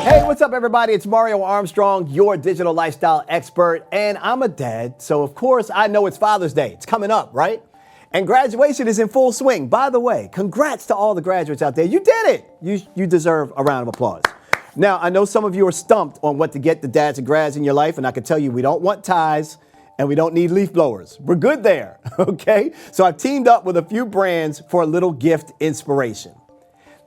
Hey, what's up, everybody? It's Mario Armstrong, your digital lifestyle expert, and I'm a dad, so of course I know it's Father's Day. It's coming up, right? And graduation is in full swing. By the way, congrats to all the graduates out there. You did it. You deserve a round of applause. Now, I know some of you are stumped on what to get the dads and grads in your life, and I can tell you we don't want ties and we don't need leaf blowers. We're good there, okay? So I've teamed up with a few brands for a little gift inspiration.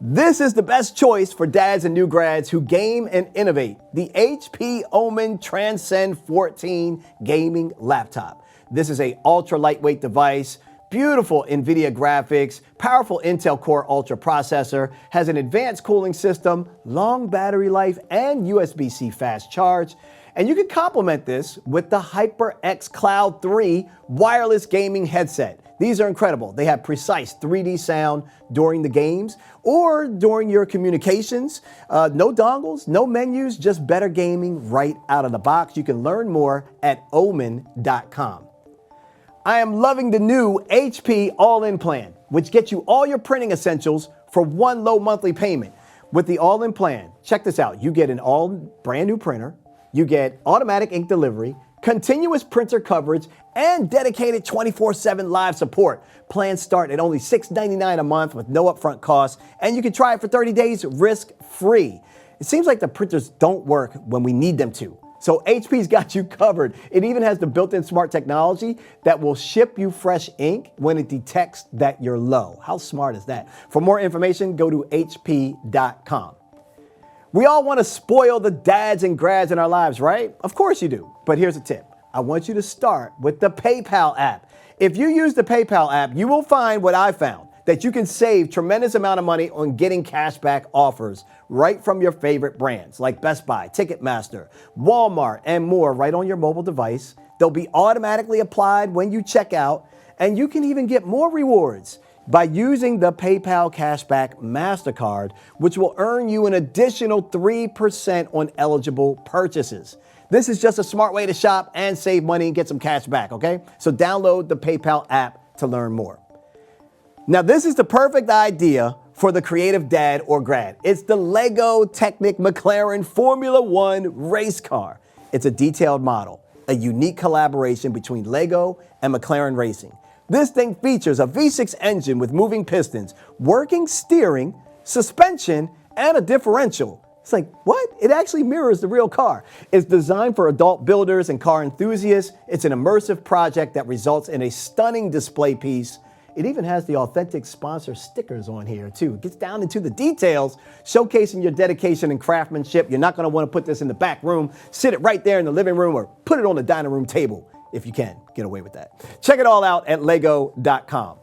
This is the best choice for dads and new grads who game and innovate. The HP Omen Transcend 14 gaming laptop. This is a ultra lightweight device, beautiful NVIDIA graphics, powerful Intel Core Ultra processor, has an advanced cooling system, long battery life, and USB-C fast charge. And you can complement this with the HyperX Cloud 3 wireless gaming headset. These are incredible. They have precise 3D sound during the games or during your communications. No dongles, no menus, just better gaming right out of the box. You can learn more at omen.com. I am loving the new HP All-In plan, which gets you all your printing essentials for one low monthly payment. With the All-In plan, check this out. You get an all brand new printer, you get automatic ink delivery, continuous printer coverage, and dedicated 24/7 live support. Plans start at only $6.99 a month with no upfront costs, and you can try it for 30 days risk-free. It seems like the printers don't work when we need them to. So HP's got you covered. It even has the built-in smart technology that will ship you fresh ink when it detects that you're low. How smart is that? For more information, go to hp.com. We all want to spoil the dads and grads in our lives, right? Of course you do. But here's a tip. I want you to start with the PayPal app. If you use the PayPal app, you will find what I found, that you can save tremendous amount of money on getting cashback offers right from your favorite brands like Best Buy, Ticketmaster, Walmart, and more right on your mobile device. They'll be automatically applied when you check out, and you can even get more rewards by using the PayPal Cashback MasterCard, which will earn you an additional 3% on eligible purchases. This is just a smart way to shop and save money and get some cash back, okay? So download the PayPal app to learn more. Now, this is the perfect idea for the creative dad or grad. It's the Lego Technic McLaren Formula One race car. It's a detailed model, a unique collaboration between Lego and McLaren Racing. This thing features a V6 engine with moving pistons, working steering, suspension, and a differential. It's like, what? It actually mirrors the real car. It's designed for adult builders and car enthusiasts. It's an immersive project that results in a stunning display piece. It even has the authentic sponsor stickers on here, too. It gets down into the details, showcasing your dedication and craftsmanship. You're not going to want to put this in the back room. Sit it right there in the living room or put it on the dining room table. If you can, get away with that. Check it all out at lego.com.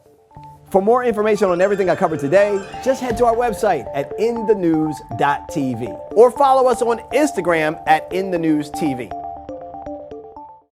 For more information on everything I covered today, just head to our website at inthenews.tv or follow us on Instagram at inthenewstv.